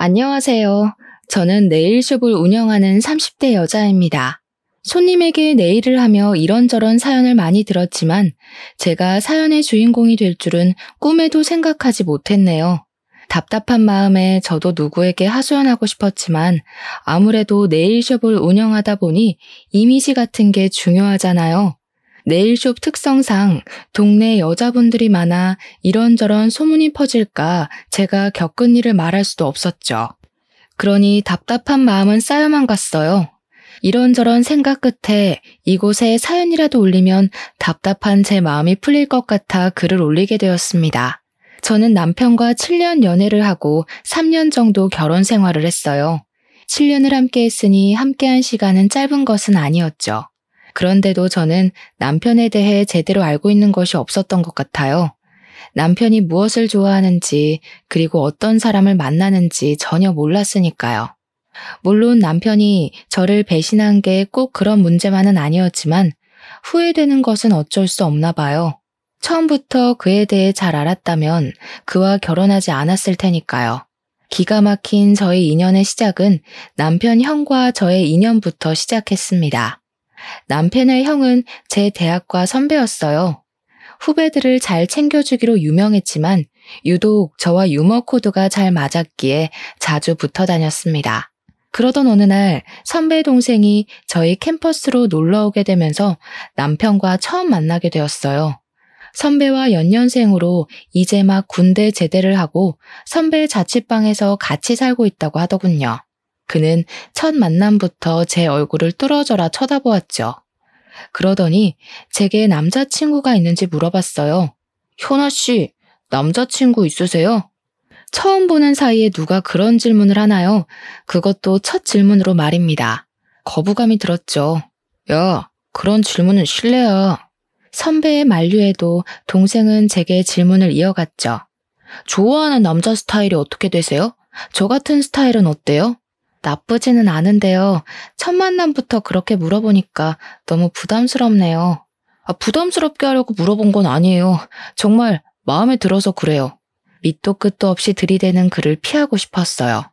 안녕하세요. 저는 네일숍을 운영하는 30대 여자입니다. 손님에게 네일을 하며 이런저런 사연을 많이 들었지만 제가 사연의 주인공이 될 줄은 꿈에도 생각하지 못했네요. 답답한 마음에 저도 누구에게 하소연하고 싶었지만 아무래도 네일숍을 운영하다 보니 이미지 같은 게 중요하잖아요. 네일숍 특성상 동네 여자분들이 많아 이런저런 소문이 퍼질까 제가 겪은 일을 말할 수도 없었죠. 그러니 답답한 마음은 쌓여만 갔어요. 이런저런 생각 끝에 이곳에 사연이라도 올리면 답답한 제 마음이 풀릴 것 같아 글을 올리게 되었습니다. 저는 남편과 7년 연애를 하고 3년 정도 결혼 생활을 했어요. 7년을 함께 했으니 함께한 시간은 짧은 것은 아니었죠. 그런데도 저는 남편에 대해 제대로 알고 있는 것이 없었던 것 같아요. 남편이 무엇을 좋아하는지 그리고 어떤 사람을 만나는지 전혀 몰랐으니까요. 물론 남편이 저를 배신한 게 꼭 그런 문제만은 아니었지만 후회되는 것은 어쩔 수 없나 봐요. 처음부터 그에 대해 잘 알았다면 그와 결혼하지 않았을 테니까요. 기가 막힌 저희 인연의 시작은 남편 형과 저의 인연부터 시작했습니다. 남편의 형은 제 대학과 선배였어요. 후배들을 잘 챙겨주기로 유명했지만 유독 저와 유머 코드가 잘 맞았기에 자주 붙어 다녔습니다. 그러던 어느 날 선배 동생이 저희 캠퍼스로 놀러 오게 되면서 남편과 처음 만나게 되었어요. 선배와 연년생으로 이제 막 군대 제대를 하고 선배 자취방에서 같이 살고 있다고 하더군요. 그는 첫 만남부터 제 얼굴을 뚫어져라 쳐다보았죠. 그러더니 제게 남자친구가 있는지 물어봤어요. 현아 씨, 남자친구 있으세요? 처음 보는 사이에 누가 그런 질문을 하나요? 그것도 첫 질문으로 말입니다. 거부감이 들었죠. 야, 그런 질문은 실례야. 선배의 만류에도 동생은 제게 질문을 이어갔죠. 좋아하는 남자 스타일이 어떻게 되세요? 저 같은 스타일은 어때요? 나쁘지는 않은데요. 첫 만남부터 그렇게 물어보니까 너무 부담스럽네요. 부담스럽게 하려고 물어본 건 아니에요. 정말 마음에 들어서 그래요. 밑도 끝도 없이 들이대는 그를 피하고 싶었어요.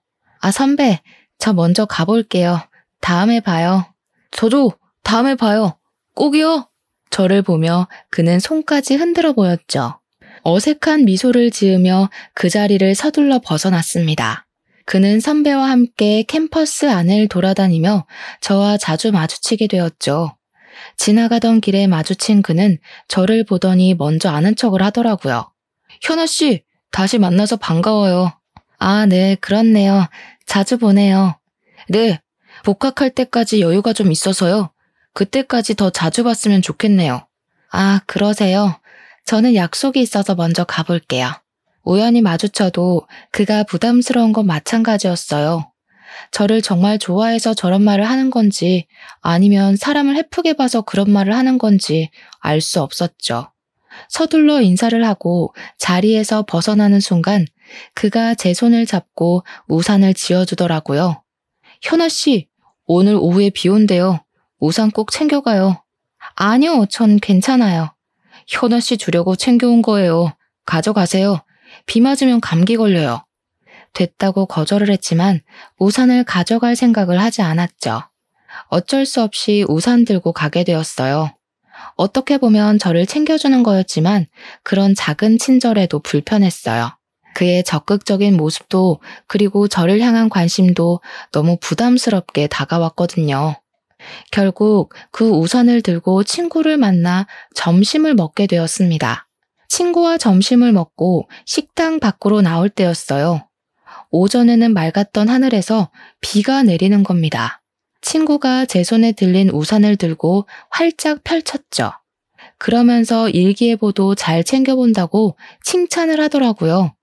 선배, 저 먼저 가볼게요. 다음에 봐요. 저도 다음에 봐요. 꼭이요. 저를 보며 그는 손까지 흔들어 보였죠. 어색한 미소를 지으며 그 자리를 서둘러 벗어났습니다. 그는 선배와 함께 캠퍼스 안을 돌아다니며 저와 자주 마주치게 되었죠. 지나가던 길에 마주친 그는 저를 보더니 먼저 아는 척을 하더라고요. 현아 씨, 다시 만나서 반가워요. 네, 그렇네요. 자주 보네요. 네, 복학할 때까지 여유가 좀 있어서요. 그때까지 더 자주 봤으면 좋겠네요. 그러세요? 저는 약속이 있어서 먼저 가볼게요. 우연히 마주쳐도 그가 부담스러운 건 마찬가지였어요. 저를 정말 좋아해서 저런 말을 하는 건지 아니면 사람을 헤프게 봐서 그런 말을 하는 건지 알 수 없었죠. 서둘러 인사를 하고 자리에서 벗어나는 순간 그가 제 손을 잡고 우산을 지어주더라고요. 현아 씨, 오늘 오후에 비 온대요. 우산 꼭 챙겨가요. 아니요, 전 괜찮아요. 현아 씨 주려고 챙겨온 거예요. 가져가세요. 비 맞으면 감기 걸려요. 됐다고 거절을 했지만 우산을 가져갈 생각을 하지 않았죠. 어쩔 수 없이 우산 들고 가게 되었어요. 어떻게 보면 저를 챙겨주는 거였지만 그런 작은 친절에도 불편했어요. 그의 적극적인 모습도 그리고 저를 향한 관심도 너무 부담스럽게 다가왔거든요. 결국 그 우산을 들고 친구를 만나 점심을 먹게 되었습니다. 친구와 점심을 먹고 식당 밖으로 나올 때였어요. 오전에는 맑았던 하늘에서 비가 내리는 겁니다. 친구가 제 손에 들린 우산을 들고 활짝 펼쳤죠. 그러면서 일기예보도 잘 챙겨본다고 칭찬을 하더라고요.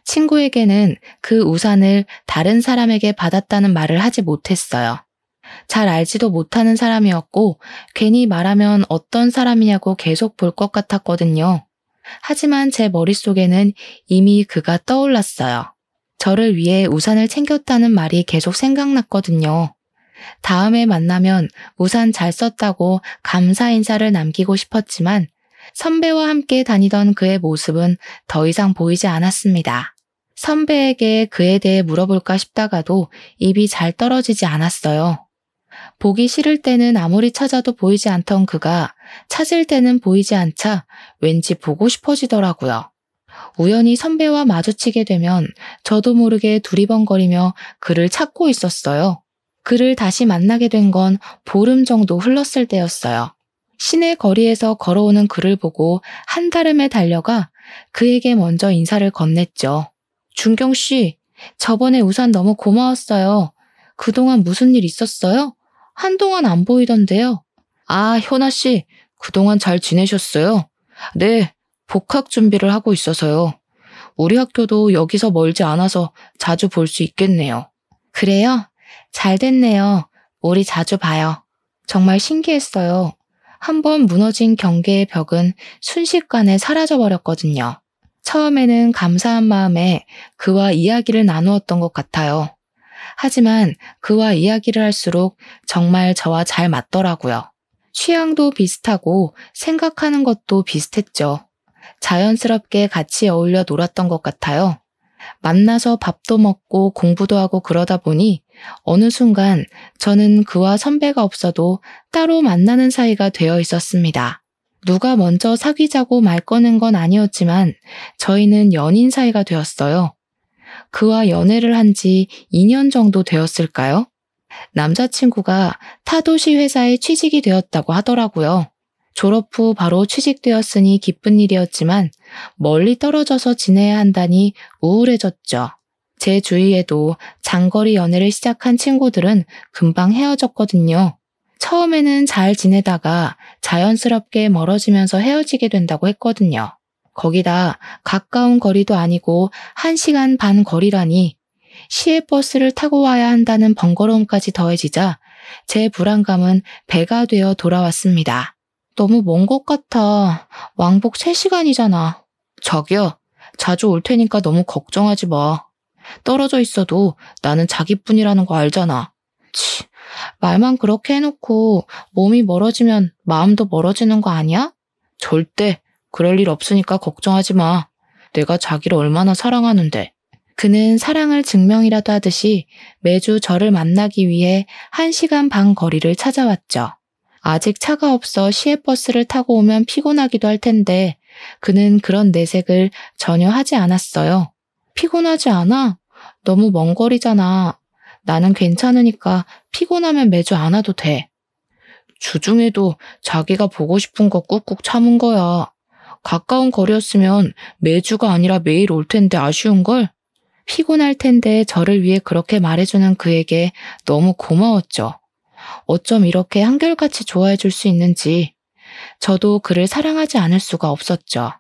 친구에게는 그 우산을 다른 사람에게 받았다는 말을 하지 못했어요. 잘 알지도 못하는 사람이었고 괜히 말하면 어떤 사람이냐고 계속 볼 것 같았거든요. 하지만 제 머릿속에는 이미 그가 떠올랐어요. 저를 위해 우산을 챙겼다는 말이 계속 생각났거든요. 다음에 만나면 우산 잘 썼다고 감사 인사를 남기고 싶었지만 선배와 함께 다니던 그의 모습은 더 이상 보이지 않았습니다. 선배에게 그에 대해 물어볼까 싶다가도 입이 잘 떨어지지 않았어요. 보기 싫을 때는 아무리 찾아도 보이지 않던 그가 찾을 때는 보이지 않자 왠지 보고 싶어지더라고요. 우연히 선배와 마주치게 되면 저도 모르게 두리번거리며 그를 찾고 있었어요. 그를 다시 만나게 된 건 보름 정도 흘렀을 때였어요. 시내 거리에서 걸어오는 그를 보고 한달음에 달려가 그에게 먼저 인사를 건넸죠. 준경 씨, 저번에 우산 너무 고마웠어요. 그동안 무슨 일 있었어요? 한동안 안 보이던데요. 아, 현아 씨, 그동안 잘 지내셨어요? 네, 복학 준비를 하고 있어서요. 우리 학교도 여기서 멀지 않아서 자주 볼 수 있겠네요. 그래요? 잘 됐네요. 우리 자주 봐요. 정말 신기했어요. 한번 무너진 경계의 벽은 순식간에 사라져버렸거든요. 처음에는 감사한 마음에 그와 이야기를 나누었던 것 같아요. 하지만 그와 이야기를 할수록 정말 저와 잘 맞더라고요. 취향도 비슷하고 생각하는 것도 비슷했죠. 자연스럽게 같이 어울려 놀았던 것 같아요. 만나서 밥도 먹고 공부도 하고 그러다 보니 어느 순간 저는 그와 선배가 없어도 따로 만나는 사이가 되어 있었습니다. 누가 먼저 사귀자고 말 꺼낸 건 아니었지만 저희는 연인 사이가 되었어요. 그와 연애를 한 지 2년 정도 되었을까요? 남자친구가 타도시 회사에 취직이 되었다고 하더라고요. 졸업 후 바로 취직되었으니 기쁜 일이었지만 멀리 떨어져서 지내야 한다니 우울해졌죠. 제 주위에도 장거리 연애를 시작한 친구들은 금방 헤어졌거든요. 처음에는 잘 지내다가 자연스럽게 멀어지면서 헤어지게 된다고 했거든요. 거기다 가까운 거리도 아니고 1시간 반 거리라니 시외버스를 타고 와야 한다는 번거로움까지 더해지자 제 불안감은 배가 되어 돌아왔습니다. 너무 먼 것 같아. 왕복 3시간이잖아. 자기야, 자주 올 테니까 너무 걱정하지 마. 떨어져 있어도 나는 자기뿐이라는 거 알잖아. 치, 말만 그렇게 해놓고 몸이 멀어지면 마음도 멀어지는 거 아니야? 절대 그럴 일 없으니까 걱정하지 마. 내가 자기를 얼마나 사랑하는데. 그는 사랑을 증명이라도 하듯이 매주 저를 만나기 위해 1시간 반 거리를 찾아왔죠. 아직 차가 없어 시외버스를 타고 오면 피곤하기도 할 텐데 그는 그런 내색을 전혀 하지 않았어요. 피곤하지 않아? 너무 먼 거리잖아. 나는 괜찮으니까 피곤하면 매주 안 와도 돼. 주중에도 자기가 보고 싶은 거 꾹꾹 참은 거야. 가까운 거리였으면 매주가 아니라 매일 올 텐데 아쉬운걸? 피곤할 텐데 저를 위해 그렇게 말해주는 그에게 너무 고마웠죠. 어쩜 이렇게 한결같이 좋아해 줄 수 있는지 저도 그를 사랑하지 않을 수가 없었죠.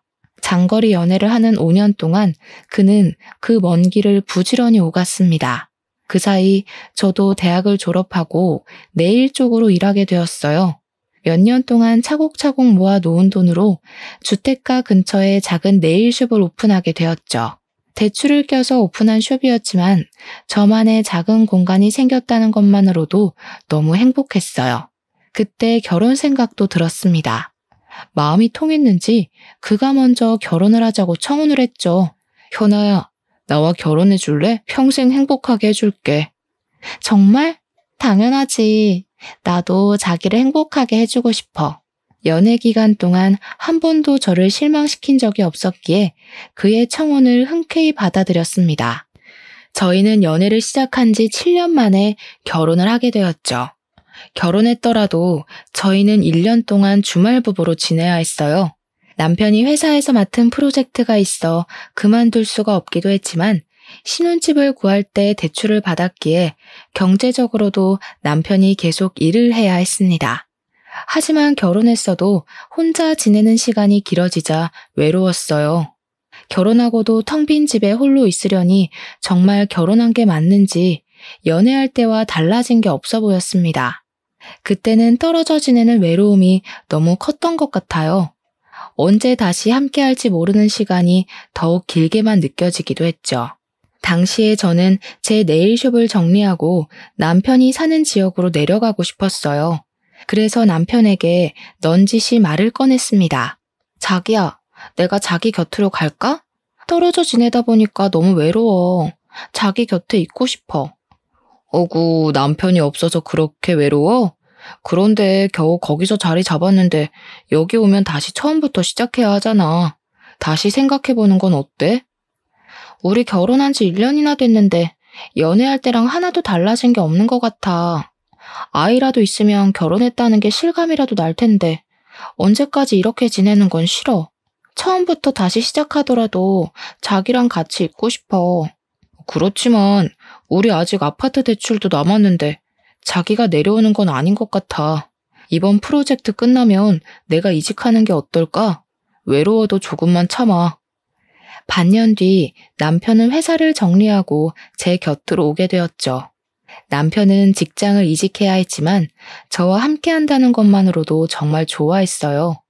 장거리 연애를 하는 5년 동안 그는 그 먼 길을 부지런히 오갔습니다. 그 사이 저도 대학을 졸업하고 네일 쪽으로 일하게 되었어요. 몇 년 동안 차곡차곡 모아 놓은 돈으로 주택가 근처에 작은 네일숍을 오픈하게 되었죠. 대출을 껴서 오픈한 숍이었지만 저만의 작은 공간이 생겼다는 것만으로도 너무 행복했어요. 그때 결혼 생각도 들었습니다. 마음이 통했는지 그가 먼저 결혼을 하자고 청혼을 했죠. 현아야, 나와 결혼해 줄래? 평생 행복하게 해줄게. 정말? 당연하지. 나도 자기를 행복하게 해주고 싶어. 연애 기간 동안 한 번도 저를 실망시킨 적이 없었기에 그의 청혼을 흔쾌히 받아들였습니다. 저희는 연애를 시작한 지 7년 만에 결혼을 하게 되었죠. 결혼했더라도 저희는 1년 동안 주말 부부로 지내야 했어요. 남편이 회사에서 맡은 프로젝트가 있어 그만둘 수가 없기도 했지만 신혼집을 구할 때 대출을 받았기에 경제적으로도 남편이 계속 일을 해야 했습니다. 하지만 결혼했어도 혼자 지내는 시간이 길어지자 외로웠어요. 결혼하고도 텅 빈 집에 홀로 있으려니 정말 결혼한 게 맞는지 연애할 때와 달라진 게 없어 보였습니다. 그때는 떨어져 지내는 외로움이 너무 컸던 것 같아요. 언제 다시 함께할지 모르는 시간이 더욱 길게만 느껴지기도 했죠. 당시에 저는 제 네일숍을 정리하고 남편이 사는 지역으로 내려가고 싶었어요. 그래서 남편에게 넌지시 말을 꺼냈습니다. 자기야, 내가 자기 곁으로 갈까? 떨어져 지내다 보니까 너무 외로워. 자기 곁에 있고 싶어. 어구, 남편이 없어서 그렇게 외로워? 그런데 겨우 거기서 자리 잡았는데 여기 오면 다시 처음부터 시작해야 하잖아. 다시 생각해보는 건 어때? 우리 결혼한 지 1년이나 됐는데 연애할 때랑 하나도 달라진 게 없는 것 같아. 아이라도 있으면 결혼했다는 게 실감이라도 날 텐데 언제까지 이렇게 지내는 건 싫어. 처음부터 다시 시작하더라도 자기랑 같이 있고 싶어. 그렇지만 우리 아직 아파트 대출도 남았는데 자기가 내려오는 건 아닌 것 같아. 이번 프로젝트 끝나면 내가 이직하는 게 어떨까? 외로워도 조금만 참아. 반년 뒤 남편은 회사를 정리하고 제 곁으로 오게 되었죠. 남편은 직장을 이직해야 했지만 저와 함께 한다는 것만으로도 정말 좋아했어요.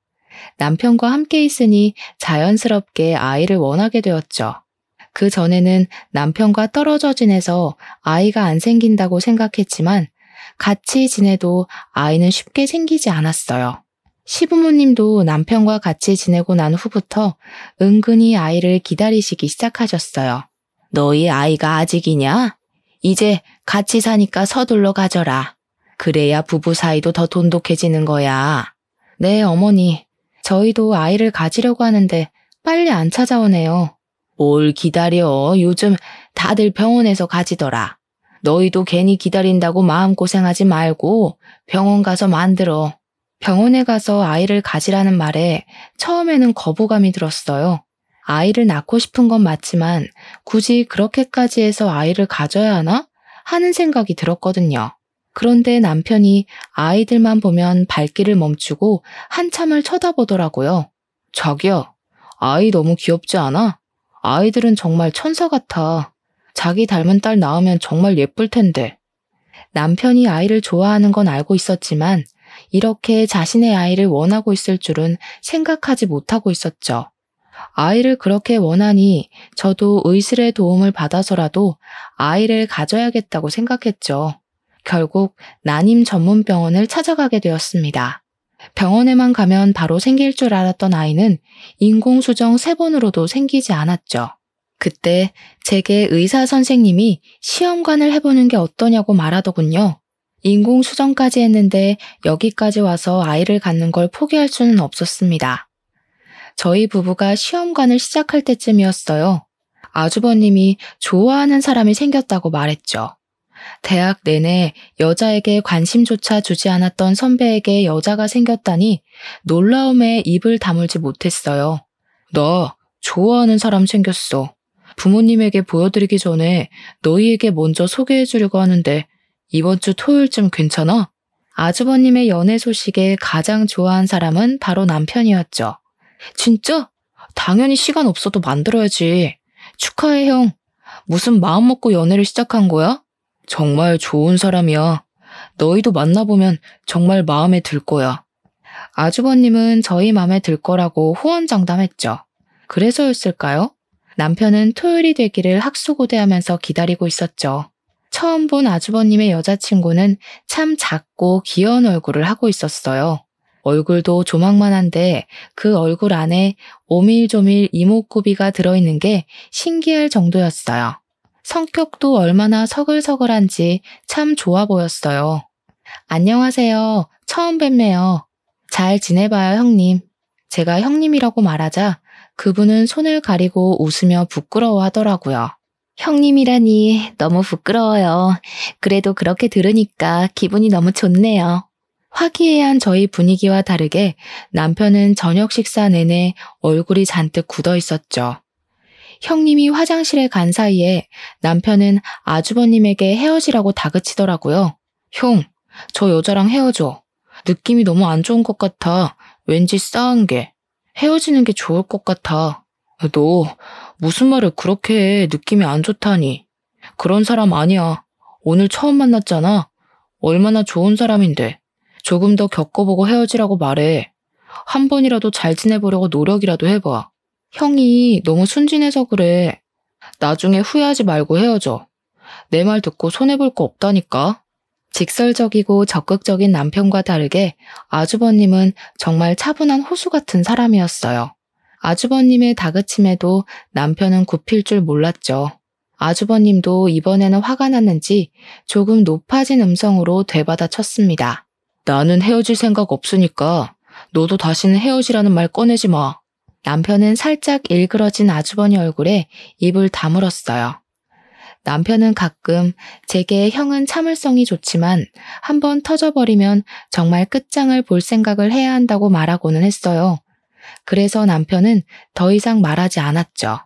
남편과 함께 있으니 자연스럽게 아이를 원하게 되었죠. 그 전에는 남편과 떨어져 지내서 아이가 안 생긴다고 생각했지만 같이 지내도 아이는 쉽게 생기지 않았어요. 시부모님도 남편과 같이 지내고 난 후부터 은근히 아이를 기다리시기 시작하셨어요. 너희 아이가 아직이냐? 이제 같이 사니까 서둘러 가져라. 그래야 부부 사이도 더 돈독해지는 거야. 네, 어머니. 저희도 아이를 가지려고 하는데 빨리 안 찾아오네요. 뭘 기다려. 요즘 다들 병원에서 가지더라. 너희도 괜히 기다린다고 마음고생하지 말고 병원 가서 만들어. 병원에 가서 아이를 가지라는 말에 처음에는 거부감이 들었어요. 아이를 낳고 싶은 건 맞지만 굳이 그렇게까지 해서 아이를 가져야 하나? 하는 생각이 들었거든요. 그런데 남편이 아이들만 보면 발길을 멈추고 한참을 쳐다보더라고요. 자기야, 아이 너무 귀엽지 않아? 아이들은 정말 천사 같아. 자기 닮은 딸 낳으면 정말 예쁠 텐데. 남편이 아이를 좋아하는 건 알고 있었지만 이렇게 자신의 아이를 원하고 있을 줄은 생각하지 못하고 있었죠. 아이를 그렇게 원하니 저도 의술의 도움을 받아서라도 아이를 가져야겠다고 생각했죠. 결국 난임 전문 병원을 찾아가게 되었습니다. 병원에만 가면 바로 생길 줄 알았던 아이는 인공수정 3번으로도 생기지 않았죠. 그때 제게 의사 선생님이 시험관을 해보는 게 어떠냐고 말하더군요. 인공수정까지 했는데 여기까지 와서 아이를 갖는 걸 포기할 수는 없었습니다. 저희 부부가 시험관을 시작할 때쯤이었어요. 아주버님이 좋아하는 사람이 생겼다고 말했죠. 대학 내내 여자에게 관심조차 주지 않았던 선배에게 여자가 생겼다니 놀라움에 입을 다물지 못했어요. 나 좋아하는 사람 생겼어. 부모님에게 보여드리기 전에 너희에게 먼저 소개해주려고 하는데 이번 주 토요일쯤 괜찮아? 아주버님의 연애 소식에 가장 좋아한 사람은 바로 남편이었죠. 진짜? 당연히 시간 없어도 만들어야지. 축하해, 형. 무슨 마음 먹고 연애를 시작한 거야? 정말 좋은 사람이야. 너희도 만나보면 정말 마음에 들 거야. 아주버님은 저희 마음에 들 거라고 호언장담했죠. 그래서였을까요? 남편은 토요일이 되기를 학수고대하면서 기다리고 있었죠. 처음 본 아주버님의 여자친구는 참 작고 귀여운 얼굴을 하고 있었어요. 얼굴도 조망만한데 그 얼굴 안에 오밀조밀 이목구비가 들어있는 게 신기할 정도였어요. 성격도 얼마나 서글서글한지 참 좋아 보였어요. 안녕하세요. 처음 뵙네요. 잘 지내봐요, 형님. 제가 형님이라고 말하자 그분은 손을 가리고 웃으며 부끄러워하더라고요. 형님이라니 너무 부끄러워요. 그래도 그렇게 들으니까 기분이 너무 좋네요. 화기애애한 저희 분위기와 다르게 남편은 저녁 식사 내내 얼굴이 잔뜩 굳어 있었죠. 형님이 화장실에 간 사이에 남편은 아주버님에게 헤어지라고 다그치더라고요. 형, 저 여자랑 헤어져. 느낌이 너무 안 좋은 것 같아. 왠지 싸한 게. 헤어지는 게 좋을 것 같아. 너 무슨 말을 그렇게 해. 느낌이 안 좋다니. 그런 사람 아니야. 오늘 처음 만났잖아. 얼마나 좋은 사람인데. 조금 더 겪어보고 헤어지라고 말해. 한 번이라도 잘 지내보려고 노력이라도 해봐. 형이 너무 순진해서 그래. 나중에 후회하지 말고 헤어져. 내 말 듣고 손해볼 거 없다니까. 직설적이고 적극적인 남편과 다르게 아주버님은 정말 차분한 호수 같은 사람이었어요. 아주버님의 다그침에도 남편은 굽힐 줄 몰랐죠. 아주버님도 이번에는 화가 났는지 조금 높아진 음성으로 되받아쳤습니다. 나는 헤어질 생각 없으니까 너도 다시는 헤어지라는 말 꺼내지 마. 남편은 살짝 일그러진 아주버니 얼굴에 입을 다물었어요. 남편은 가끔 제게 형은 참을성이 좋지만 한번 터져버리면 정말 끝장을 볼 생각을 해야 한다고 말하고는 했어요. 그래서 남편은 더 이상 말하지 않았죠.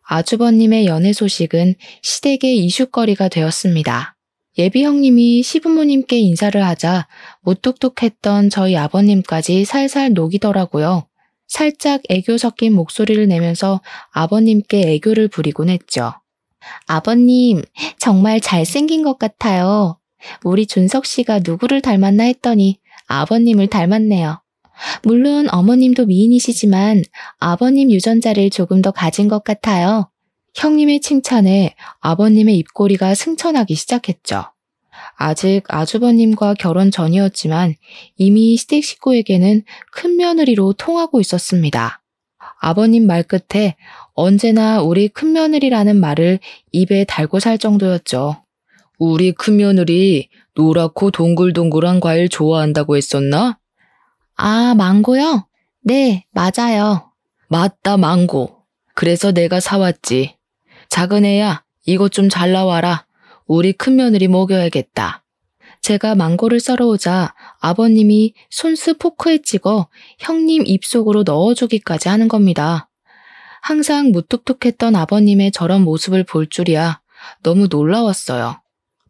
아주버님의 연애 소식은 시댁의 이슈거리가 되었습니다. 예비 형님이 시부모님께 인사를 하자 무뚝뚝했던 저희 아버님까지 살살 녹이더라고요. 살짝 애교 섞인 목소리를 내면서 아버님께 애교를 부리곤 했죠. 아버님, 정말 잘생긴 것 같아요. 우리 준석 씨가 누구를 닮았나 했더니 아버님을 닮았네요. 물론 어머님도 미인이시지만 아버님 유전자를 조금 더 가진 것 같아요. 형님의 칭찬에 아버님의 입꼬리가 승천하기 시작했죠. 아직 아주버님과 결혼 전이었지만 이미 시댁 식구에게는 큰 며느리로 통하고 있었습니다. 아버님 말끝에 언제나 우리 큰며느리라는 말을 입에 달고 살 정도였죠. 우리 큰며느리 노랗고 동글동글한 과일 좋아한다고 했었나? 아, 망고요? 네, 맞아요. 맞다, 망고. 그래서 내가 사왔지. 작은 애야, 이것 좀 잘라와라. 우리 큰며느리 먹여야겠다. 제가 망고를 썰어오자 아버님이 손수 포크에 찍어 형님 입속으로 넣어주기까지 하는 겁니다. 항상 무뚝뚝했던 아버님의 저런 모습을 볼 줄이야 너무 놀라웠어요.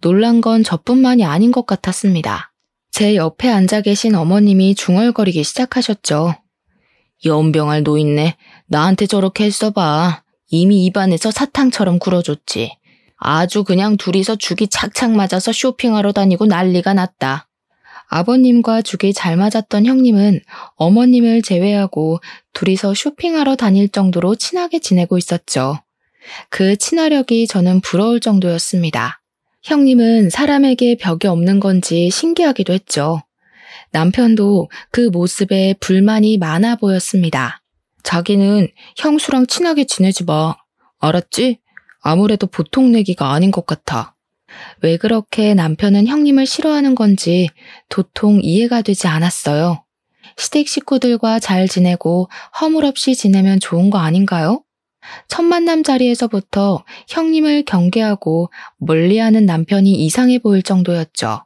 놀란 건 저뿐만이 아닌 것 같았습니다. 제 옆에 앉아 계신 어머님이 중얼거리기 시작하셨죠. 연병할 노인네, 나한테 저렇게 했어봐. 이미 입안에서 사탕처럼 굴어줬지. 아주 그냥 둘이서 죽이 착착 맞아서 쇼핑하러 다니고 난리가 났다. 아버님과 죽이 잘 맞았던 형님은 어머님을 제외하고 둘이서 쇼핑하러 다닐 정도로 친하게 지내고 있었죠. 그 친화력이 저는 부러울 정도였습니다. 형님은 사람에게 벽이 없는 건지 신기하기도 했죠. 남편도 그 모습에 불만이 많아 보였습니다. 자기는 형수랑 친하게 지내지 마. 알았지? 아무래도 보통 내기가 아닌 것 같아. 왜 그렇게 남편은 형님을 싫어하는 건지 도통 이해가 되지 않았어요. 시댁 식구들과 잘 지내고 허물없이 지내면 좋은 거 아닌가요? 첫 만남 자리에서부터 형님을 경계하고 멀리하는 남편이 이상해 보일 정도였죠.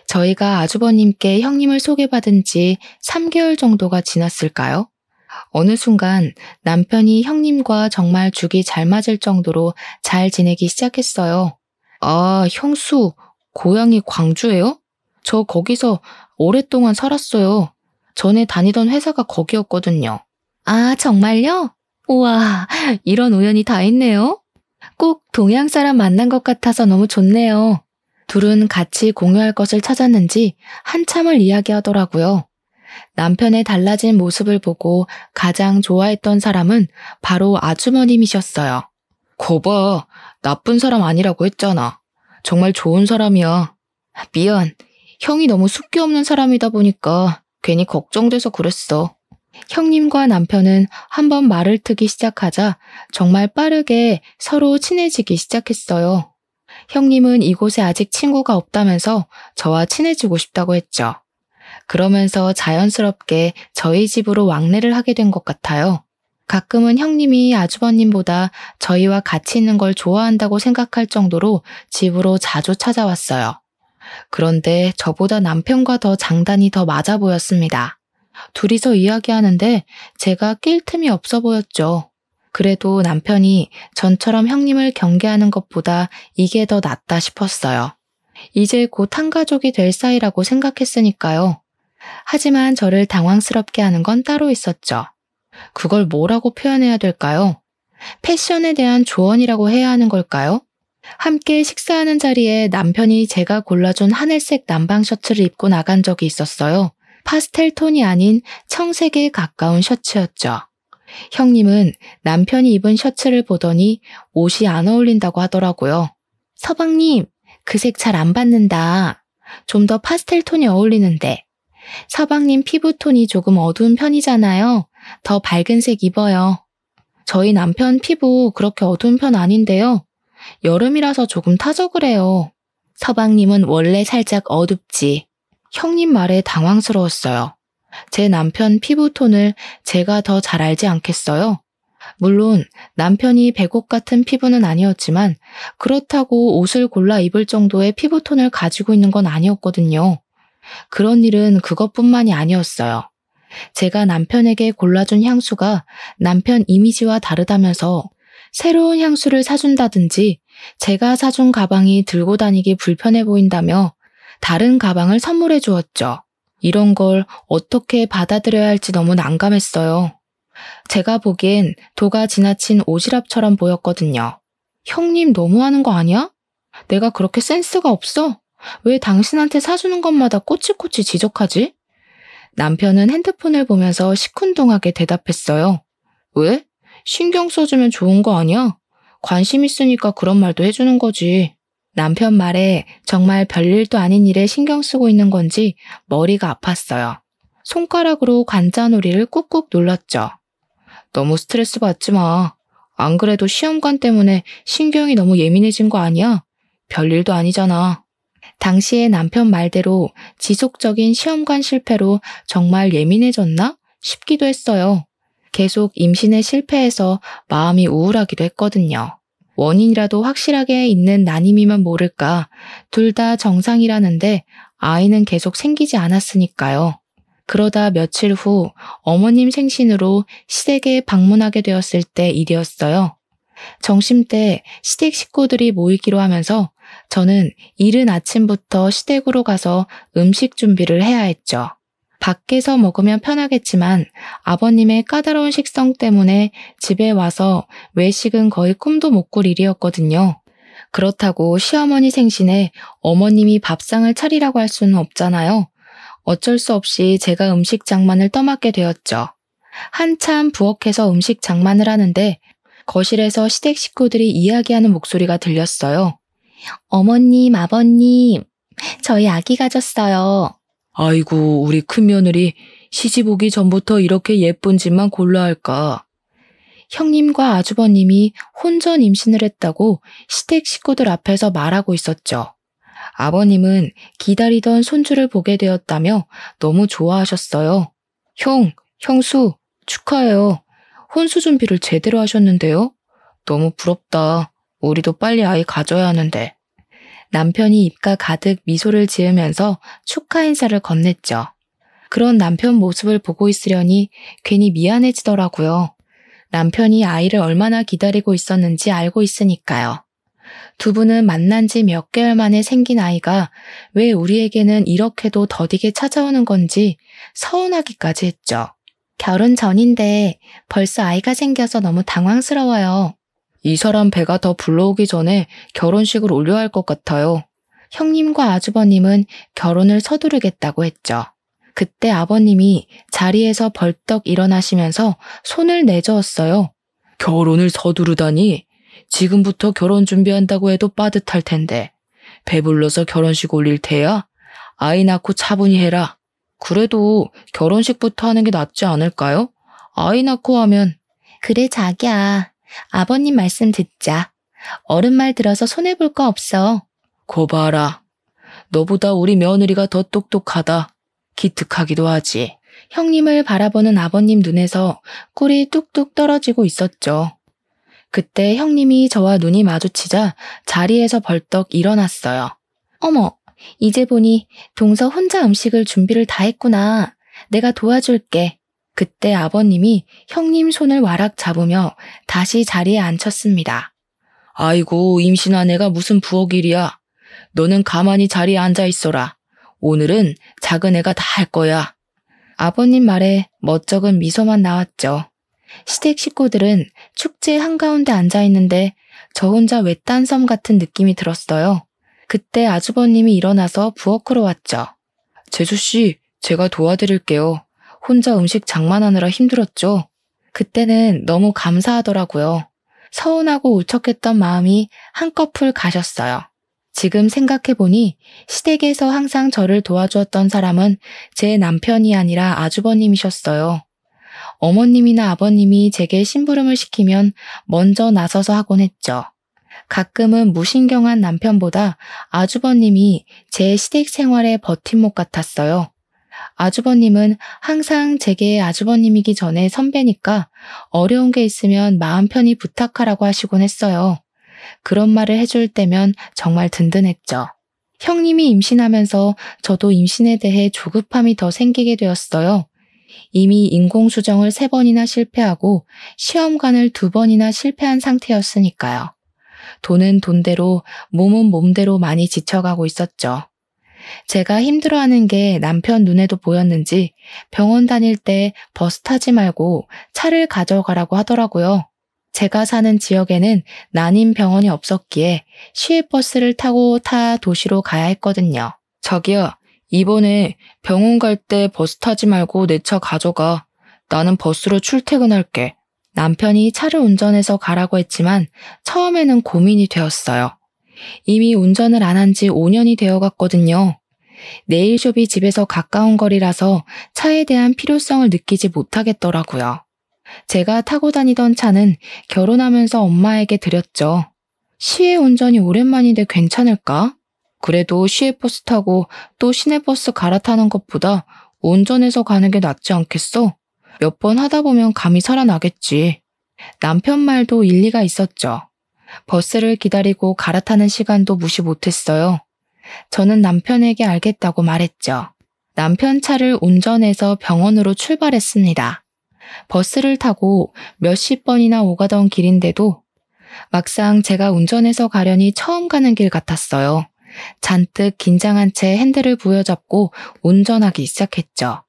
저희가 아주버님께 형님을 소개받은 지 3개월 정도가 지났을까요? 어느 순간 남편이 형님과 정말 죽이 잘 맞을 정도로 잘 지내기 시작했어요. 아, 형수, 고향이 광주예요? 저 거기서 오랫동안 살았어요. 전에 다니던 회사가 거기였거든요. 아, 정말요? 우와, 이런 우연이 다 있네요. 꼭 동양 사람 만난 것 같아서 너무 좋네요. 둘은 같이 공유할 것을 찾았는지 한참을 이야기하더라고요. 남편의 달라진 모습을 보고 가장 좋아했던 사람은 바로 아주머님이셨어요. 거봐, 나쁜 사람 아니라고 했잖아. 정말 좋은 사람이야. 미안, 형이 너무 숫기 없는 사람이다 보니까 괜히 걱정돼서 그랬어. 형님과 남편은 한번 말을 트기 시작하자 정말 빠르게 서로 친해지기 시작했어요. 형님은 이곳에 아직 친구가 없다면서 저와 친해지고 싶다고 했죠. 그러면서 자연스럽게 저희 집으로 왕래를 하게 된 것 같아요. 가끔은 형님이 아주버님보다 저희와 같이 있는 걸 좋아한다고 생각할 정도로 집으로 자주 찾아왔어요. 그런데 저보다 남편과 더 장단이 더 맞아 보였습니다. 둘이서 이야기하는데 제가 낄 틈이 없어 보였죠. 그래도 남편이 전처럼 형님을 경계하는 것보다 이게 더 낫다 싶었어요. 이제 곧 한 가족이 될 사이라고 생각했으니까요. 하지만 저를 당황스럽게 하는 건 따로 있었죠. 그걸 뭐라고 표현해야 될까요? 패션에 대한 조언이라고 해야 하는 걸까요? 함께 식사하는 자리에 남편이 제가 골라준 하늘색 남방 셔츠를 입고 나간 적이 있었어요. 파스텔 톤이 아닌 청색에 가까운 셔츠였죠. 형님은 남편이 입은 셔츠를 보더니 옷이 안 어울린다고 하더라고요. 서방님, 그 색 잘 안 받는다. 좀 더 파스텔 톤이 어울리는데. 서방님 피부톤이 조금 어두운 편이잖아요. 더 밝은 색 입어요. 저희 남편 피부 그렇게 어두운 편 아닌데요. 여름이라서 조금 타서 그래요. 서방님은 원래 살짝 어둡지. 형님 말에 당황스러웠어요. 제 남편 피부톤을 제가 더 잘 알지 않겠어요? 물론 남편이 백옥 같은 피부는 아니었지만 그렇다고 옷을 골라 입을 정도의 피부톤을 가지고 있는 건 아니었거든요. 그런 일은 그것뿐만이 아니었어요. 제가 남편에게 골라준 향수가 남편 이미지와 다르다면서 새로운 향수를 사준다든지 제가 사준 가방이 들고 다니기 불편해 보인다며 다른 가방을 선물해 주었죠. 이런 걸 어떻게 받아들여야 할지 너무 난감했어요. 제가 보기엔 도가 지나친 오지랖처럼 보였거든요. 형님 너무하는 거 아니야? 내가 그렇게 센스가 없어? 왜 당신한테 사주는 것마다 꼬치꼬치 지적하지? 남편은 핸드폰을 보면서 시큰둥하게 대답했어요. 왜? 신경 써주면 좋은 거 아니야? 관심 있으니까 그런 말도 해주는 거지. 남편 말에 정말 별일도 아닌 일에 신경 쓰고 있는 건지 머리가 아팠어요. 손가락으로 관자놀이를 꾹꾹 눌렀죠. 너무 스트레스 받지 마. 안 그래도 시험관 때문에 신경이 너무 예민해진 거 아니야? 별일도 아니잖아. 당시에 남편 말대로 지속적인 시험관 실패로 정말 예민해졌나 싶기도 했어요. 계속 임신에 실패해서 마음이 우울하기도 했거든요. 원인이라도 확실하게 있는 난임이면 모를까 둘 다 정상이라는데 아이는 계속 생기지 않았으니까요. 그러다 며칠 후 어머님 생신으로 시댁에 방문하게 되었을 때 일이었어요. 점심때 시댁 식구들이 모이기로 하면서 저는 이른 아침부터 시댁으로 가서 음식 준비를 해야 했죠. 밖에서 먹으면 편하겠지만 아버님의 까다로운 식성 때문에 집에 와서 외식은 거의 꿈도 못 꿀 일이었거든요. 그렇다고 시어머니 생신에 어머님이 밥상을 차리라고 할 수는 없잖아요. 어쩔 수 없이 제가 음식 장만을 떠맡게 되었죠. 한참 부엌에서 음식 장만을 하는데 거실에서 시댁 식구들이 이야기하는 목소리가 들렸어요. 어머님, 아버님, 저희 아기 가졌어요. 아이고, 우리 큰며느리 시집 오기 전부터 이렇게 예쁜 집만 골라 할까. 형님과 아주버님이 혼전 임신을 했다고 시댁 식구들 앞에서 말하고 있었죠. 아버님은 기다리던 손주를 보게 되었다며 너무 좋아하셨어요. 형수, 축하해요. 혼수 준비를 제대로 하셨는데요? 너무 부럽다. 우리도 빨리 아이 가져야 하는데. 남편이 입가 가득 미소를 지으면서 축하 인사를 건넸죠. 그런 남편 모습을 보고 있으려니 괜히 미안해지더라고요. 남편이 아이를 얼마나 기다리고 있었는지 알고 있으니까요. 두 분은 만난 지 몇 개월 만에 생긴 아이가 왜 우리에게는 이렇게도 더디게 찾아오는 건지 서운하기까지 했죠. 결혼 전인데 벌써 아이가 생겨서 너무 당황스러워요. 이 사람 배가 더 불러오기 전에 결혼식을 올려야 할 것 같아요. 형님과 아주버님은 결혼을 서두르겠다고 했죠. 그때 아버님이 자리에서 벌떡 일어나시면서 손을 내저었어요. 결혼을 서두르다니? 지금부터 결혼 준비한다고 해도 빠듯할 텐데. 배불러서 결혼식 올릴 테야? 아이 낳고 차분히 해라. 그래도 결혼식부터 하는 게 낫지 않을까요? 아이 낳고 하면. 그래 자기야. 아버님 말씀 듣자. 어른 말 들어서 손해볼 거 없어. 거 봐라. 너보다 우리 며느리가 더 똑똑하다. 기특하기도 하지. 형님을 바라보는 아버님 눈에서 꿀이 뚝뚝 떨어지고 있었죠. 그때 형님이 저와 눈이 마주치자 자리에서 벌떡 일어났어요. 어머, 이제 보니 동서 혼자 음식을 준비를 다 했구나. 내가 도와줄게. 그때 아버님이 형님 손을 와락 잡으며 다시 자리에 앉혔습니다. 아이고, 임신한 애가 무슨 부엌일이야. 너는 가만히 자리에 앉아 있어라. 오늘은 작은 애가 다 할 거야. 아버님 말에 멋쩍은 미소만 나왔죠. 시댁 식구들은 축제 한가운데 앉아 있는데 저 혼자 외딴 섬 같은 느낌이 들었어요. 그때 아주버님이 일어나서 부엌으로 왔죠. 재수씨, 제가 도와드릴게요. 혼자 음식 장만하느라 힘들었죠? 그때는 너무 감사하더라고요. 서운하고 울적했던 마음이 한꺼풀 가셨어요. 지금 생각해보니 시댁에서 항상 저를 도와주었던 사람은 제 남편이 아니라 아주버님이셨어요. 어머님이나 아버님이 제게 심부름을 시키면 먼저 나서서 하곤 했죠. 가끔은 무신경한 남편보다 아주버님이 제 시댁 생활의 버팀목 같았어요. 아주버님은 항상 제게 아주버님이기 전에 선배니까 어려운 게 있으면 마음 편히 부탁하라고 하시곤 했어요. 그런 말을 해줄 때면 정말 든든했죠. 형님이 임신하면서 저도 임신에 대해 조급함이 더 생기게 되었어요. 이미 인공수정을 3번이나 실패하고 시험관을 2번이나 실패한 상태였으니까요. 돈은 돈대로, 몸은 몸대로 많이 지쳐가고 있었죠. 제가 힘들어하는 게 남편 눈에도 보였는지 병원 다닐 때 버스 타지 말고 차를 가져가라고 하더라고요. 제가 사는 지역에는 난임 병원이 없었기에 시외버스를 타고 타 도시로 가야 했거든요. 자기야, 이번에 병원 갈 때 버스 타지 말고 내 차 가져가. 나는 버스로 출퇴근할게. 남편이 차를 운전해서 가라고 했지만 처음에는 고민이 되었어요. 이미 운전을 안 한 지 5년이 되어갔거든요. 네일숍이 집에서 가까운 거리라서 차에 대한 필요성을 느끼지 못하겠더라고요. 제가 타고 다니던 차는 결혼하면서 엄마에게 드렸죠. 시외 운전이 오랜만인데 괜찮을까? 그래도 시외버스 타고 또 시내버스 갈아타는 것보다 운전해서 가는 게 낫지 않겠어? 몇 번 하다 보면 감이 살아나겠지. 남편 말도 일리가 있었죠. 버스를 기다리고 갈아타는 시간도 무시 못했어요. 저는 남편에게 알겠다고 말했죠. 남편 차를 운전해서 병원으로 출발했습니다. 버스를 타고 몇십 번이나 오가던 길인데도 막상 제가 운전해서 가려니 처음 가는 길 같았어요. 잔뜩 긴장한 채 핸들을 부여잡고 운전하기 시작했죠.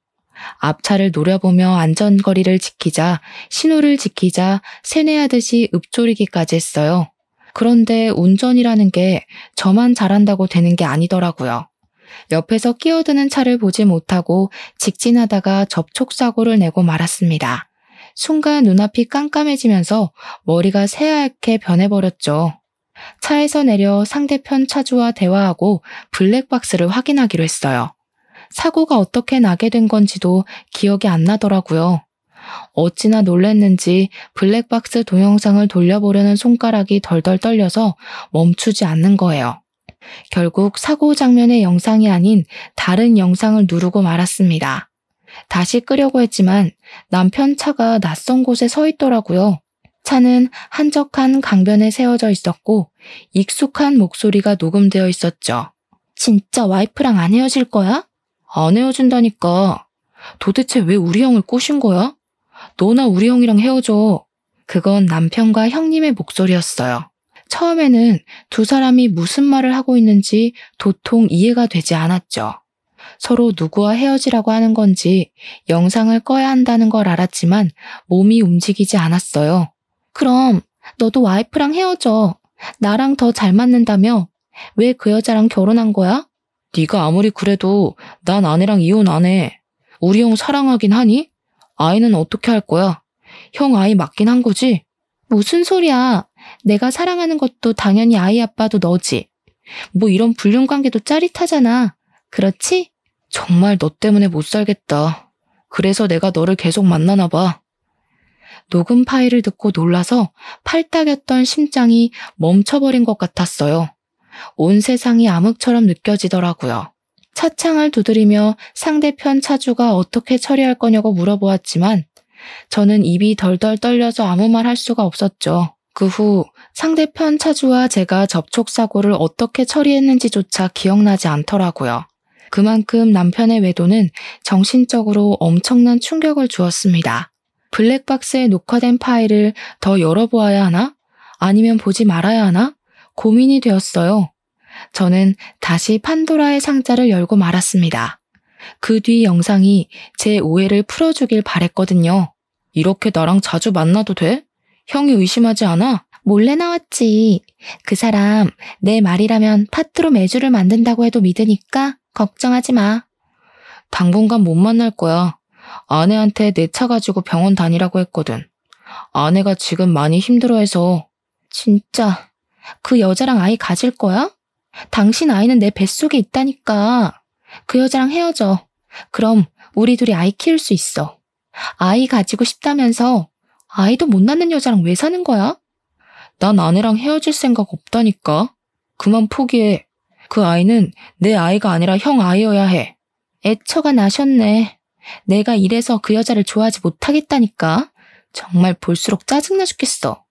앞차를 노려보며 안전거리를 지키자, 신호를 지키자, 세뇌하듯이 읊조리기까지 했어요. 그런데 운전이라는 게 저만 잘한다고 되는 게 아니더라고요. 옆에서 끼어드는 차를 보지 못하고 직진하다가 접촉사고를 내고 말았습니다. 순간 눈앞이 깜깜해지면서 머리가 새하얗게 변해버렸죠. 차에서 내려 상대편 차주와 대화하고 블랙박스를 확인하기로 했어요. 사고가 어떻게 나게 된 건지도 기억이 안 나더라고요. 어찌나 놀랐는지 블랙박스 동영상을 돌려보려는 손가락이 덜덜 떨려서 멈추지 않는 거예요. 결국 사고 장면의 영상이 아닌 다른 영상을 누르고 말았습니다. 다시 끄려고 했지만 남편 차가 낯선 곳에 서 있더라고요. 차는 한적한 강변에 세워져 있었고 익숙한 목소리가 녹음되어 있었죠. 진짜 와이프랑 안 헤어질 거야? 안 헤어진다니까. 도대체 왜 우리 형을 꼬신 거야? 너나 우리 형이랑 헤어져. 그건 남편과 형님의 목소리였어요. 처음에는 두 사람이 무슨 말을 하고 있는지 도통 이해가 되지 않았죠. 서로 누구와 헤어지라고 하는 건지 영상을 꺼야 한다는 걸 알았지만 몸이 움직이지 않았어요. 그럼 너도 와이프랑 헤어져. 나랑 더 잘 맞는다며? 왜 그 여자랑 결혼한 거야? 네가 아무리 그래도 난 아내랑 이혼 안 해. 우리 형 사랑하긴 하니? 아이는 어떻게 할 거야? 형 아이 맞긴 한 거지? 무슨 소리야. 내가 사랑하는 것도 당연히 아이 아빠도 너지. 뭐 이런 불륜관계도 짜릿하잖아. 그렇지? 정말 너 때문에 못 살겠다. 그래서 내가 너를 계속 만나나 봐. 녹음 파일을 듣고 놀라서 팔딱였던 심장이 멈춰버린 것 같았어요. 온 세상이 암흑처럼 느껴지더라고요. 차창을 두드리며 상대편 차주가 어떻게 처리할 거냐고 물어보았지만 저는 입이 덜덜 떨려서 아무 말 할 수가 없었죠. 그 후 상대편 차주와 제가 접촉사고를 어떻게 처리했는지조차 기억나지 않더라고요. 그만큼 남편의 외도는 정신적으로 엄청난 충격을 주었습니다. 블랙박스에 녹화된 파일을 더 열어보아야 하나? 아니면 보지 말아야 하나? 고민이 되었어요. 저는 다시 판도라의 상자를 열고 말았습니다. 그 뒤 영상이 제 오해를 풀어주길 바랬거든요. 이렇게 나랑 자주 만나도 돼? 형이 의심하지 않아? 몰래 나왔지. 그 사람 내 말이라면 파트로 매주를 만든다고 해도 믿으니까 걱정하지 마. 당분간 못 만날 거야. 아내한테 내 차 가지고 병원 다니라고 했거든. 아내가 지금 많이 힘들어해서. 진짜 그 여자랑 아이 가질 거야? 당신 아이는 내 뱃속에 있다니까. 그 여자랑 헤어져. 그럼 우리 둘이 아이 키울 수 있어. 아이 가지고 싶다면서 아이도 못 낳는 여자랑 왜 사는 거야? 난 아내랑 헤어질 생각 없다니까. 그만 포기해. 그 아이는 내 아이가 아니라 형 아이여야 해. 애처가 나셨네. 내가 이래서 그 여자를 좋아하지 못하겠다니까. 정말 볼수록 짜증나 죽겠어.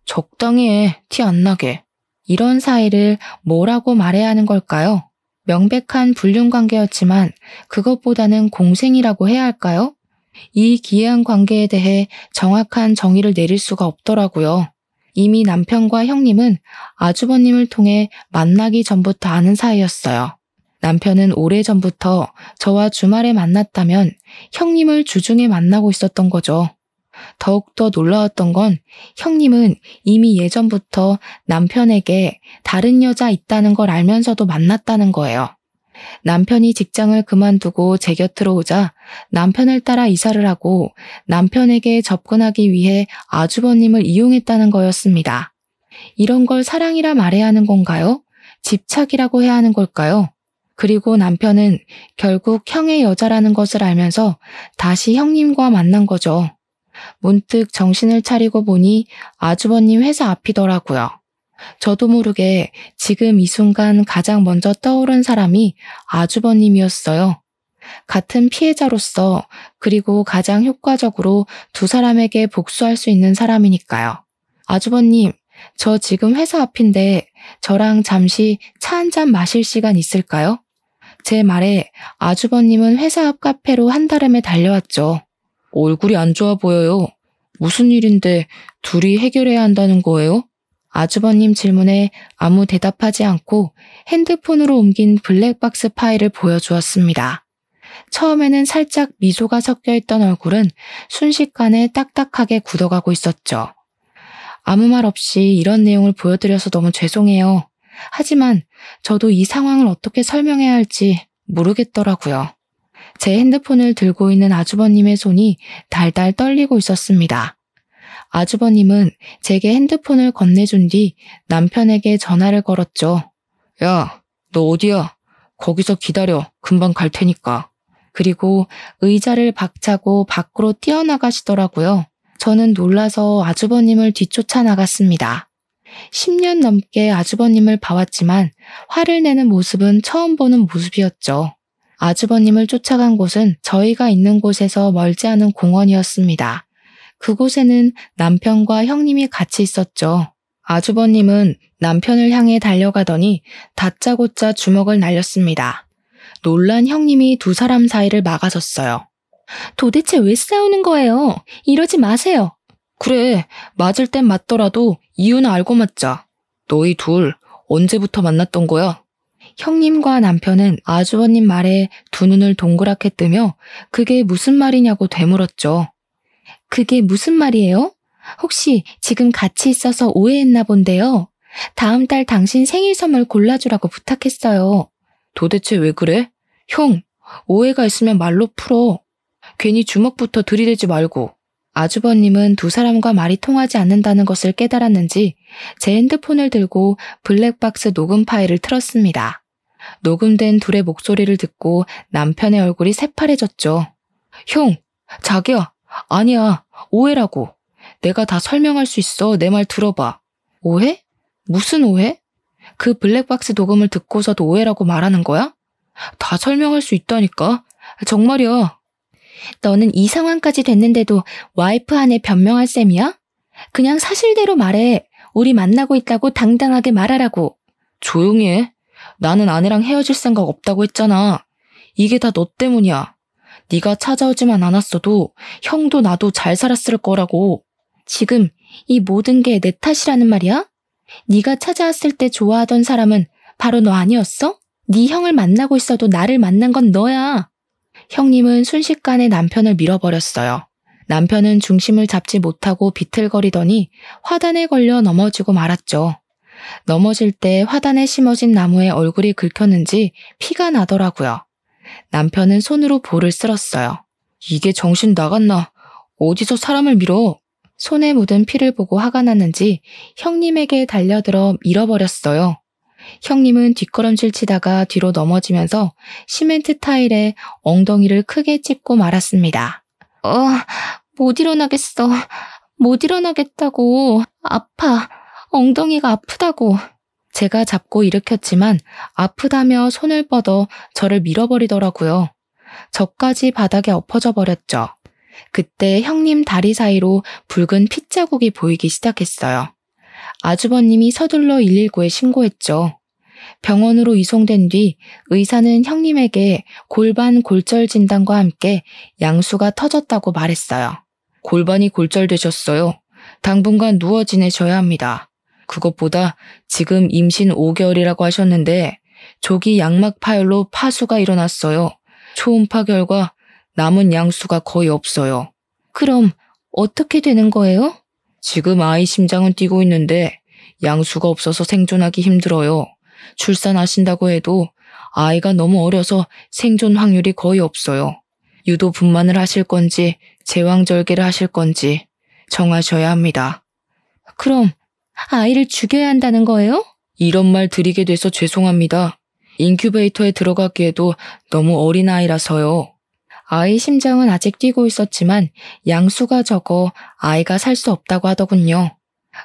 적당히 해. 티 안 나게. 이런 사이를 뭐라고 말해야 하는 걸까요? 명백한 불륜관계였지만 그것보다는 공생이라고 해야 할까요? 이 기이한 관계에 대해 정확한 정의를 내릴 수가 없더라고요. 이미 남편과 형님은 아주버님을 통해 만나기 전부터 아는 사이였어요. 남편은 오래전부터 저와 주말에 만났다면 형님을 주중에 만나고 있었던 거죠. 더욱더 놀라웠던 건 형님은 이미 예전부터 남편에게 다른 여자 있다는 걸 알면서도 만났다는 거예요. 남편이 직장을 그만두고 제 곁으로 오자 남편을 따라 이사를 하고 남편에게 접근하기 위해 아주버님을 이용했다는 거였습니다. 이런 걸 사랑이라 말해야 하는 건가요? 집착이라고 해야 하는 걸까요? 그리고 남편은 결국 형의 여자라는 것을 알면서 다시 형님과 만난 거죠. 문득 정신을 차리고 보니 아주버님 회사 앞이더라고요. 저도 모르게 지금 이 순간 가장 먼저 떠오른 사람이 아주버님이었어요. 같은 피해자로서 그리고 가장 효과적으로 두 사람에게 복수할 수 있는 사람이니까요. 아주버님, 저 지금 회사 앞인데 저랑 잠시 차 한잔 마실 시간 있을까요? 제 말에 아주버님은 회사 앞 카페로 한달음에 달려왔죠. 얼굴이 안 좋아 보여요. 무슨 일인데 둘이 해결해야 한다는 거예요? 아주버님 질문에 아무 대답하지 않고 핸드폰으로 옮긴 블랙박스 파일을 보여주었습니다. 처음에는 살짝 미소가 섞여있던 얼굴은 순식간에 딱딱하게 굳어가고 있었죠. 아무 말 없이 이런 내용을 보여드려서 너무 죄송해요. 하지만 저도 이 상황을 어떻게 설명해야 할지 모르겠더라고요. 제 핸드폰을 들고 있는 아주버님의 손이 달달 떨리고 있었습니다. 아주버님은 제게 핸드폰을 건네준 뒤 남편에게 전화를 걸었죠. 야, 너 어디야? 거기서 기다려. 금방 갈 테니까. 그리고 의자를 박차고 밖으로 뛰어나가시더라고요. 저는 놀라서 아주버님을 뒤쫓아 나갔습니다. 10년 넘게 아주버님을 봐왔지만 화를 내는 모습은 처음 보는 모습이었죠. 아주버님을 쫓아간 곳은 저희가 있는 곳에서 멀지 않은 공원이었습니다. 그곳에는 남편과 형님이 같이 있었죠. 아주버님은 남편을 향해 달려가더니 다짜고짜 주먹을 날렸습니다. 놀란 형님이 두 사람 사이를 막아섰어요. 도대체 왜 싸우는 거예요? 이러지 마세요. 그래, 맞을 땐 맞더라도 이유는 알고 맞자. 너희 둘 언제부터 만났던 거야? 형님과 남편은 아주버님 말에 두 눈을 동그랗게 뜨며 그게 무슨 말이냐고 되물었죠. 그게 무슨 말이에요? 혹시 지금 같이 있어서 오해했나 본데요. 다음 달 당신 생일 선물 골라주라고 부탁했어요. 도대체 왜 그래? 형, 오해가 있으면 말로 풀어. 괜히 주먹부터 들이대지 말고. 아주버님은 두 사람과 말이 통하지 않는다는 것을 깨달았는지 제 핸드폰을 들고 블랙박스 녹음 파일을 틀었습니다. 녹음된 둘의 목소리를 듣고 남편의 얼굴이 새파래졌죠. 형, 자기야, 아니야, 오해라고. 내가 다 설명할 수 있어. 내 말 들어봐. 오해? 무슨 오해? 그 블랙박스 녹음을 듣고서도 오해라고 말하는 거야? 다 설명할 수 있다니까. 정말이야. 너는 이 상황까지 됐는데도 와이프 안에 변명할 셈이야? 그냥 사실대로 말해. 우리 만나고 있다고 당당하게 말하라고. 조용히 해. 나는 아내랑 헤어질 생각 없다고 했잖아. 이게 다 너 때문이야. 네가 찾아오지만 않았어도 형도 나도 잘 살았을 거라고. 지금 이 모든 게 내 탓이라는 말이야? 네가 찾아왔을 때 좋아하던 사람은 바로 너 아니었어? 네 형을 만나고 있어도 나를 만난 건 너야. 형님은 순식간에 남편을 밀어버렸어요. 남편은 중심을 잡지 못하고 비틀거리더니 화단에 걸려 넘어지고 말았죠. 넘어질 때 화단에 심어진 나무에 얼굴이 긁혔는지 피가 나더라고요. 남편은 손으로 볼을 쓸었어요. 이게 정신 나갔나? 어디서 사람을 밀어? 손에 묻은 피를 보고 화가 났는지 형님에게 달려들어 밀어버렸어요. 형님은 뒷걸음질 치다가 뒤로 넘어지면서 시멘트 타일에 엉덩이를 크게 찝고 말았습니다. 못 일어나겠어. 못 일어나겠다고. 아파. 엉덩이가 아프다고. 제가 잡고 일으켰지만 아프다며 손을 뻗어 저를 밀어버리더라고요. 저까지 바닥에 엎어져 버렸죠. 그때 형님 다리 사이로 붉은 핏자국이 보이기 시작했어요. 아주버님이 서둘러 119에 신고했죠. 병원으로 이송된 뒤 의사는 형님에게 골반 골절 진단과 함께 양수가 터졌다고 말했어요. 골반이 골절되셨어요. 당분간 누워 지내셔야 합니다. 그것보다 지금 임신 5개월이라고 하셨는데 조기 양막 파열로 파수가 일어났어요. 초음파 결과 남은 양수가 거의 없어요. 그럼 어떻게 되는 거예요? 지금 아이 심장은 뛰고 있는데 양수가 없어서 생존하기 힘들어요. 출산하신다고 해도 아이가 너무 어려서 생존 확률이 거의 없어요. 유도 분만을 하실 건지 제왕절개를 하실 건지 정하셔야 합니다. 그럼 아이를 죽여야 한다는 거예요? 이런 말 드리게 돼서 죄송합니다. 인큐베이터에 들어가기에도 너무 어린 아이라서요. 아이 심장은 아직 뛰고 있었지만 양수가 적어 아이가 살 수 없다고 하더군요.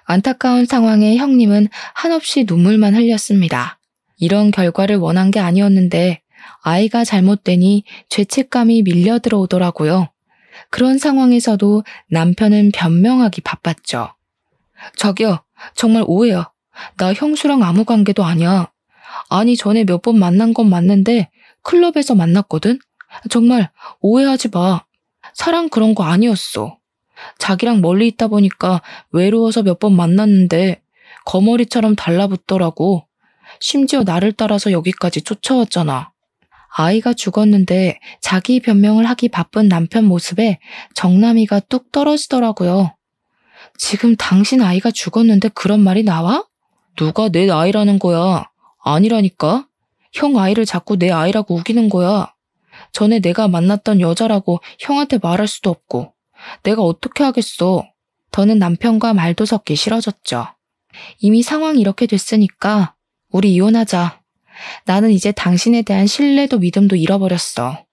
안타까운 상황에 형님은 한없이 눈물만 흘렸습니다. 이런 결과를 원한 게 아니었는데 아이가 잘못되니 죄책감이 밀려 들어오더라고요. 그런 상황에서도 남편은 변명하기 바빴죠. 자기야, 정말 오해야. 나 형수랑 아무 관계도 아니야. 아니, 전에 몇 번 만난 건 맞는데 클럽에서 만났거든? 정말 오해하지 마. 사랑 그런 거 아니었어. 자기랑 멀리 있다 보니까 외로워서 몇 번 만났는데 거머리처럼 달라붙더라고. 심지어 나를 따라서 여기까지 쫓아왔잖아. 아이가 죽었는데 자기 변명을 하기 바쁜 남편 모습에 정남이가 뚝 떨어지더라고요. 지금 당신 아이가 죽었는데 그런 말이 나와? 누가 내 아이라는 거야? 아니라니까. 형 아이를 자꾸 내 아이라고 우기는 거야. 전에 내가 만났던 여자라고 형한테 말할 수도 없고. 내가 어떻게 하겠어. 더는 남편과 말도 섞기 싫어졌죠. 이미 상황이 이렇게 됐으니까 우리 이혼하자. 나는 이제 당신에 대한 신뢰도 믿음도 잃어버렸어.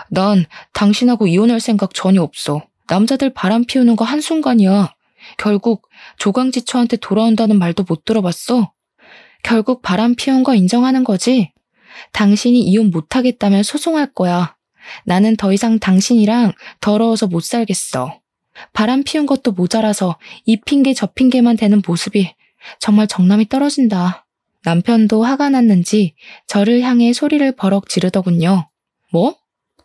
난 당신하고 이혼할 생각 전혀 없어. 남자들 바람 피우는 거 한순간이야. 결국 조강지처한테 돌아온다는 말도 못 들어봤어. 결국 바람 피운 거 인정하는 거지? 당신이 이혼 못하겠다면 소송할 거야. 나는 더 이상 당신이랑 더러워서 못 살겠어. 바람 피운 것도 모자라서 이 핑계 저 핑계만 대는 모습이 정말 정남이 떨어진다. 남편도 화가 났는지 저를 향해 소리를 버럭 지르더군요. 뭐?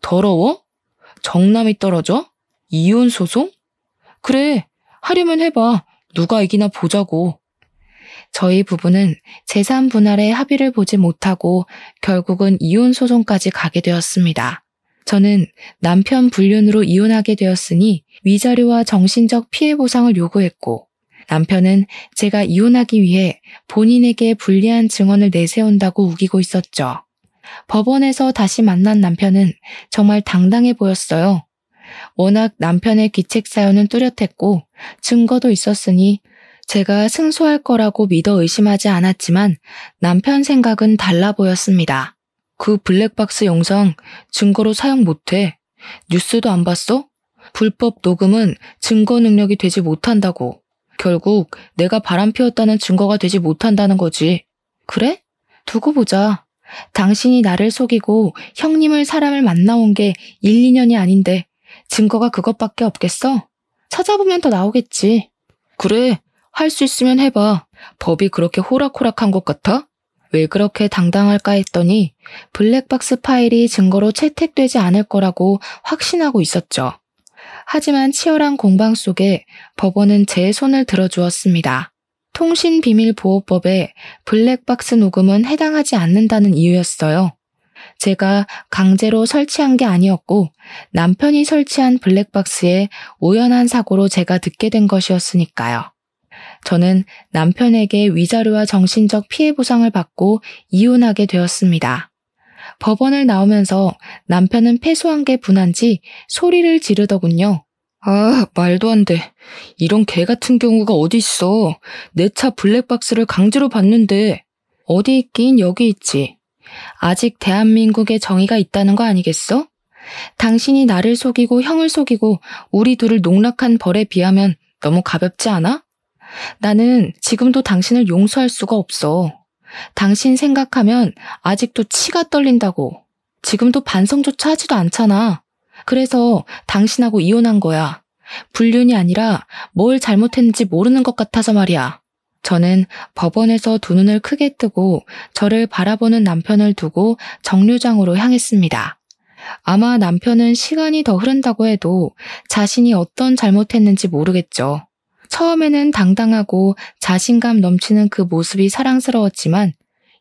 더러워? 정남이 떨어져? 이혼 소송? 그래, 하려면 해봐. 누가 이기나 보자고. 저희 부부는 재산 분할에 합의를 보지 못하고 결국은 이혼 소송까지 가게 되었습니다. 저는 남편 불륜으로 이혼하게 되었으니 위자료와 정신적 피해 보상을 요구했고 남편은 제가 이혼하기 위해 본인에게 불리한 증언을 내세운다고 우기고 있었죠. 법원에서 다시 만난 남편은 정말 당당해 보였어요. 워낙 남편의 귀책 사연은 뚜렷했고 증거도 있었으니 제가 승소할 거라고 믿어 의심하지 않았지만 남편 생각은 달라 보였습니다. 그 블랙박스 영상 증거로 사용 못해. 뉴스도 안 봤어? 불법 녹음은 증거 능력이 되지 못한다고. 결국 내가 바람 피웠다는 증거가 되지 못한다는 거지. 그래? 두고 보자. 당신이 나를 속이고 형님을 사람을 만나온 게 1, 2년이 아닌데 증거가 그것밖에 없겠어? 찾아보면 더 나오겠지. 그래, 할 수 있으면 해봐. 법이 그렇게 호락호락한 것 같아? 왜 그렇게 당당할까 했더니 블랙박스 파일이 증거로 채택되지 않을 거라고 확신하고 있었죠. 하지만 치열한 공방 속에 법원은 제 손을 들어주었습니다. 통신비밀보호법에 블랙박스 녹음은 해당하지 않는다는 이유였어요. 제가 강제로 설치한 게 아니었고 남편이 설치한 블랙박스에 우연한 사고로 제가 듣게 된 것이었으니까요. 저는 남편에게 위자료와 정신적 피해 보상을 받고 이혼하게 되었습니다. 법원을 나오면서 남편은 패소한 게 분한지 소리를 지르더군요. 아, 말도 안 돼. 이런 개 같은 경우가 어디 있어. 내 차 블랙박스를 강제로 받는데. 어디 있긴 여기 있지. 아직 대한민국에 정의가 있다는 거 아니겠어? 당신이 나를 속이고 형을 속이고 우리 둘을 농락한 벌에 비하면 너무 가볍지 않아? 나는 지금도 당신을 용서할 수가 없어. 당신 생각하면 아직도 치가 떨린다고. 지금도 반성조차 하지도 않잖아. 그래서 당신하고 이혼한 거야. 불륜이 아니라 뭘 잘못했는지 모르는 것 같아서 말이야. 저는 법원에서 두 눈을 크게 뜨고 저를 바라보는 남편을 두고 정류장으로 향했습니다. 아마 남편은 시간이 더 흐른다고 해도 자신이 어떤 잘못했는지 모르겠죠. 처음에는 당당하고 자신감 넘치는 그 모습이 사랑스러웠지만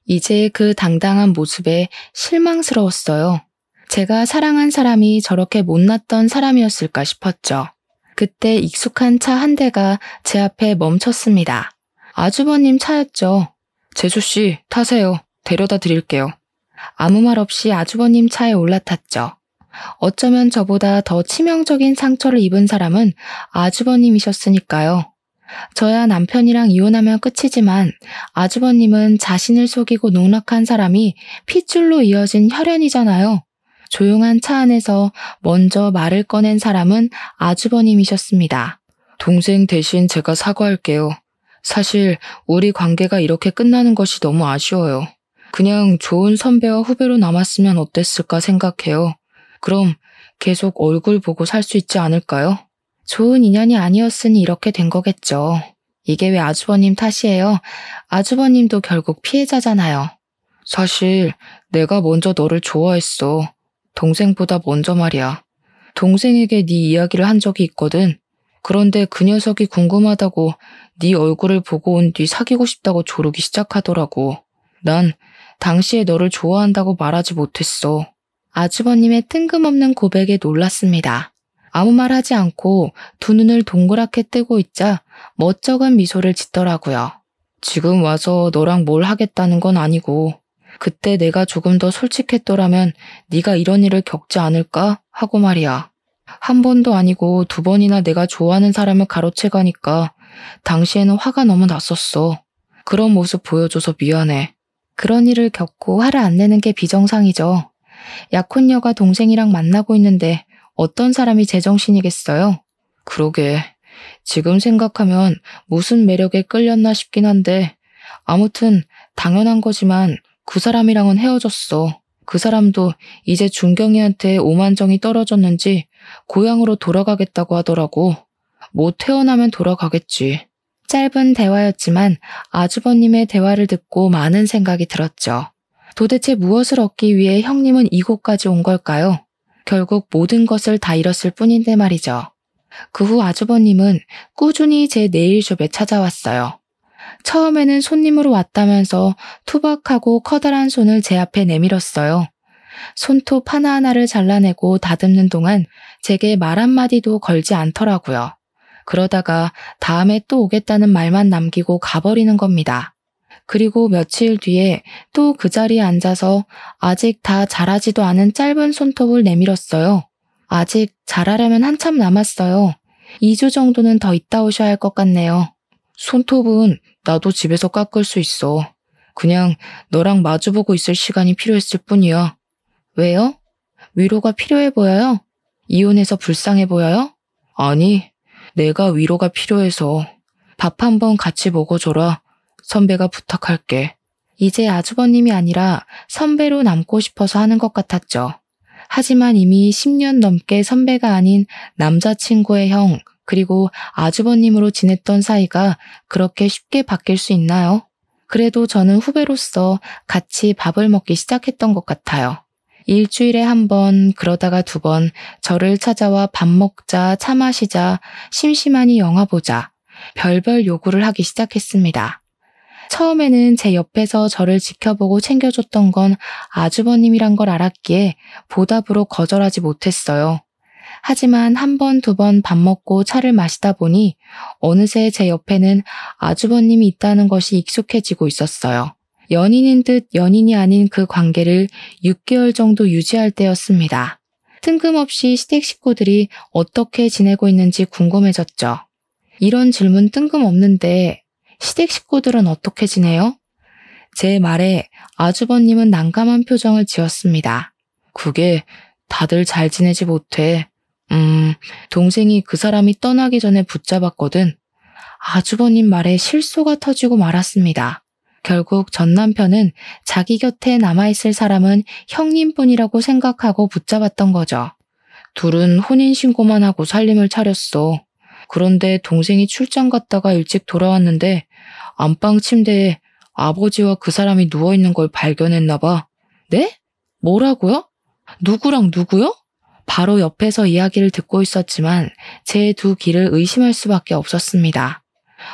이제 그 당당한 모습에 실망스러웠어요. 제가 사랑한 사람이 저렇게 못났던 사람이었을까 싶었죠. 그때 익숙한 차 한 대가 제 앞에 멈췄습니다. 아주버님 차였죠. 재수씨, 타세요. 데려다 드릴게요. 아무 말 없이 아주버님 차에 올라탔죠. 어쩌면 저보다 더 치명적인 상처를 입은 사람은 아주버님이셨으니까요. 저야 남편이랑 이혼하면 끝이지만 아주버님은 자신을 속이고 농락한 사람이 핏줄로 이어진 혈연이잖아요. 조용한 차 안에서 먼저 말을 꺼낸 사람은 아주버님이셨습니다. 동생 대신 제가 사과할게요. 사실 우리 관계가 이렇게 끝나는 것이 너무 아쉬워요. 그냥 좋은 선배와 후배로 남았으면 어땠을까 생각해요. 그럼 계속 얼굴 보고 살 수 있지 않을까요? 좋은 인연이 아니었으니 이렇게 된 거겠죠. 이게 왜 아주버님 탓이에요? 아주버님도 결국 피해자잖아요. 사실 내가 먼저 너를 좋아했어. 동생보다 먼저 말이야. 동생에게 네 이야기를 한 적이 있거든. 그런데 그 녀석이 궁금하다고 네 얼굴을 보고 온 뒤 사귀고 싶다고 조르기 시작하더라고. 난 당시에 너를 좋아한다고 말하지 못했어. 아주버님의 뜬금없는 고백에 놀랐습니다. 아무 말 하지 않고 두 눈을 동그랗게 뜨고 있자 멋쩍은 미소를 짓더라고요. 지금 와서 너랑 뭘 하겠다는 건 아니고 그때 내가 조금 더 솔직했더라면 네가 이런 일을 겪지 않을까 하고 말이야. 한 번도 아니고 두 번이나 내가 좋아하는 사람을 가로채 가니까 당시에는 화가 너무 났었어. 그런 모습 보여줘서 미안해. 그런 일을 겪고 화를 안 내는 게 비정상이죠. 약혼녀가 동생이랑 만나고 있는데 어떤 사람이 제정신이겠어요? 그러게. 지금 생각하면 무슨 매력에 끌렸나 싶긴 한데 아무튼 당연한 거지만 그 사람이랑은 헤어졌어. 그 사람도 이제 준경이한테 오만정이 떨어졌는지 고향으로 돌아가겠다고 하더라고. 뭐 태어나면 돌아가겠지. 짧은 대화였지만 아주버님의 대화를 듣고 많은 생각이 들었죠. 도대체 무엇을 얻기 위해 형님은 이곳까지 온 걸까요? 결국 모든 것을 다 잃었을 뿐인데 말이죠. 그 후 아주버님은 꾸준히 제 네일숍에 찾아왔어요. 처음에는 손님으로 왔다면서 투박하고 커다란 손을 제 앞에 내밀었어요. 손톱 하나하나를 잘라내고 다듬는 동안 제게 말 한마디도 걸지 않더라고요. 그러다가 다음에 또 오겠다는 말만 남기고 가버리는 겁니다. 그리고 며칠 뒤에 또 그 자리에 앉아서 아직 다 자라지도 않은 짧은 손톱을 내밀었어요. 아직 자라려면 한참 남았어요. 2주 정도는 더 있다 오셔야 할 것 같네요. 손톱은 나도 집에서 깎을 수 있어. 그냥 너랑 마주보고 있을 시간이 필요했을 뿐이야. 왜요? 위로가 필요해 보여요? 이혼해서 불쌍해 보여요? 아니, 내가 위로가 필요해서. 밥 한번 같이 먹어줘라. 선배가 부탁할게. 이제 아주버님이 아니라 선배로 남고 싶어서 하는 것 같았죠. 하지만 이미 10년 넘게 선배가 아닌 남자친구의 형, 그리고 아주버님으로 지냈던 사이가 그렇게 쉽게 바뀔 수 있나요? 그래도 저는 후배로서 같이 밥을 먹기 시작했던 것 같아요. 일주일에 한 번, 그러다가 2번 저를 찾아와 밥 먹자, 차 마시자, 심심하니 영화 보자, 별별 요구를 하기 시작했습니다. 처음에는 제 옆에서 저를 지켜보고 챙겨줬던 건 아주버님이란 걸 알았기에 보답으로 거절하지 못했어요. 하지만 1번, 2번 밥 먹고 차를 마시다 보니 어느새 제 옆에는 아주버님이 있다는 것이 익숙해지고 있었어요. 연인인 듯 연인이 아닌 그 관계를 6개월 정도 유지할 때였습니다. 뜬금없이 시댁 식구들이 어떻게 지내고 있는지 궁금해졌죠. 이런 질문 뜬금없는데 시댁 식구들은 어떻게 지내요? 제 말에 아주버님은 난감한 표정을 지었습니다. 그게 다들 잘 지내지 못해. 동생이 그 사람이 떠나기 전에 붙잡았거든. 아주버님 말에 실소가 터지고 말았습니다. 결국 전 남편은 자기 곁에 남아있을 사람은 형님뿐이라고 생각하고 붙잡았던 거죠. 둘은 혼인신고만 하고 살림을 차렸어. 그런데 동생이 출장 갔다가 일찍 돌아왔는데 안방 침대에 아버지와 그 사람이 누워있는 걸 발견했나 봐. 네? 뭐라고요? 누구랑 누구요? 바로 옆에서 이야기를 듣고 있었지만 제 두 귀를 의심할 수밖에 없었습니다.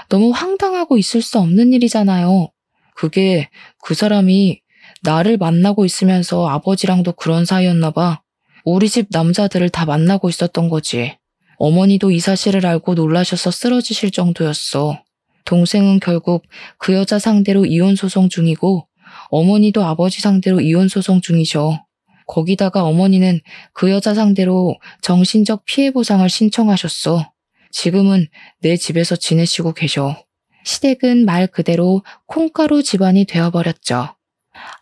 너무 황당하고 있을 수 없는 일이잖아요. 그게 그 사람이 나를 만나고 있으면서 아버지랑도 그런 사이였나 봐. 우리 집 남자들을 다 만나고 있었던 거지. 어머니도 이 사실을 알고 놀라셔서 쓰러지실 정도였어. 동생은 결국 그 여자 상대로 이혼 소송 중이고 어머니도 아버지 상대로 이혼 소송 중이셔. 거기다가 어머니는 그 여자 상대로 정신적 피해 보상을 신청하셨어. 지금은 내 집에서 지내시고 계셔. 시댁은 말 그대로 콩가루 집안이 되어버렸죠.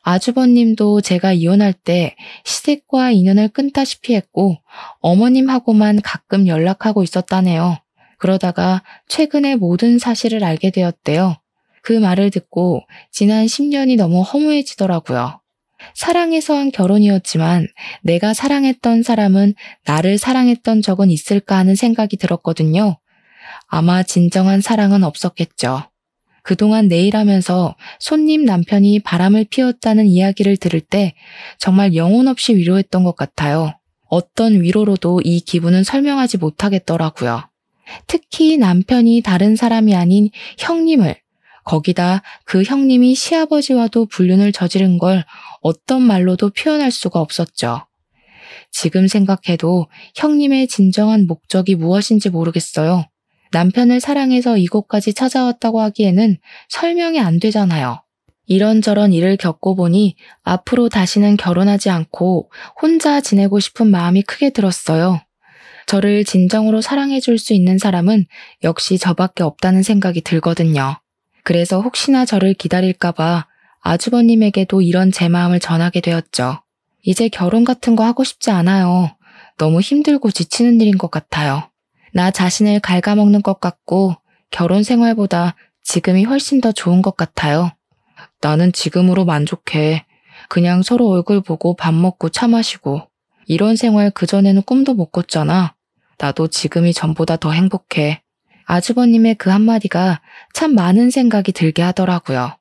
아주버님도 제가 이혼할 때 시댁과 인연을 끊다시피 했고 어머님하고만 가끔 연락하고 있었다네요. 그러다가 최근에 모든 사실을 알게 되었대요. 그 말을 듣고 지난 10년이 너무 허무해지더라고요. 사랑해서 한 결혼이었지만 내가 사랑했던 사람은 나를 사랑했던 적은 있을까 하는 생각이 들었거든요. 아마 진정한 사랑은 없었겠죠. 그동안 내 일하면서 손님 남편이 바람을 피웠다는 이야기를 들을 때 정말 영혼 없이 위로했던 것 같아요. 어떤 위로로도 이 기분은 설명하지 못하겠더라고요. 특히 남편이 다른 사람이 아닌 형님을, 거기다 그 형님이 시아버지와도 불륜을 저지른 걸 어떤 말로도 표현할 수가 없었죠. 지금 생각해도 형님의 진정한 목적이 무엇인지 모르겠어요. 남편을 사랑해서 이곳까지 찾아왔다고 하기에는 설명이 안 되잖아요. 이런저런 일을 겪고 보니 앞으로 다시는 결혼하지 않고 혼자 지내고 싶은 마음이 크게 들었어요. 저를 진정으로 사랑해줄 수 있는 사람은 역시 저밖에 없다는 생각이 들거든요. 그래서 혹시나 저를 기다릴까봐 아주버님에게도 이런 제 마음을 전하게 되었죠. 이제 결혼 같은 거 하고 싶지 않아요. 너무 힘들고 지치는 일인 것 같아요. 나 자신을 갉아먹는 것 같고 결혼 생활보다 지금이 훨씬 더 좋은 것 같아요. 나는 지금으로 만족해. 그냥 서로 얼굴 보고 밥 먹고 차 마시고. 이런 생활 그전에는 꿈도 못 꿨잖아. 나도 지금이 전보다 더 행복해. 아주버님의 그 한마디가 참 많은 생각이 들게 하더라고요.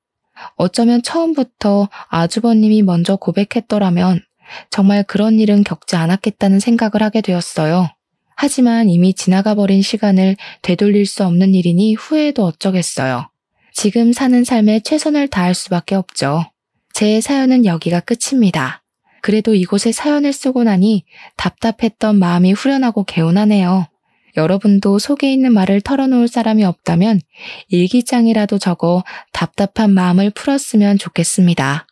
어쩌면 처음부터 아주버님이 먼저 고백했더라면 정말 그런 일은 겪지 않았겠다는 생각을 하게 되었어요. 하지만 이미 지나가버린 시간을 되돌릴 수 없는 일이니 후회해도 어쩌겠어요. 지금 사는 삶에 최선을 다할 수밖에 없죠. 제 사연은 여기가 끝입니다. 그래도 이곳에 사연을 쓰고 나니 답답했던 마음이 후련하고 개운하네요. 여러분도 속에 있는 말을 털어놓을 사람이 없다면 일기장이라도 적어 답답한 마음을 풀었으면 좋겠습니다.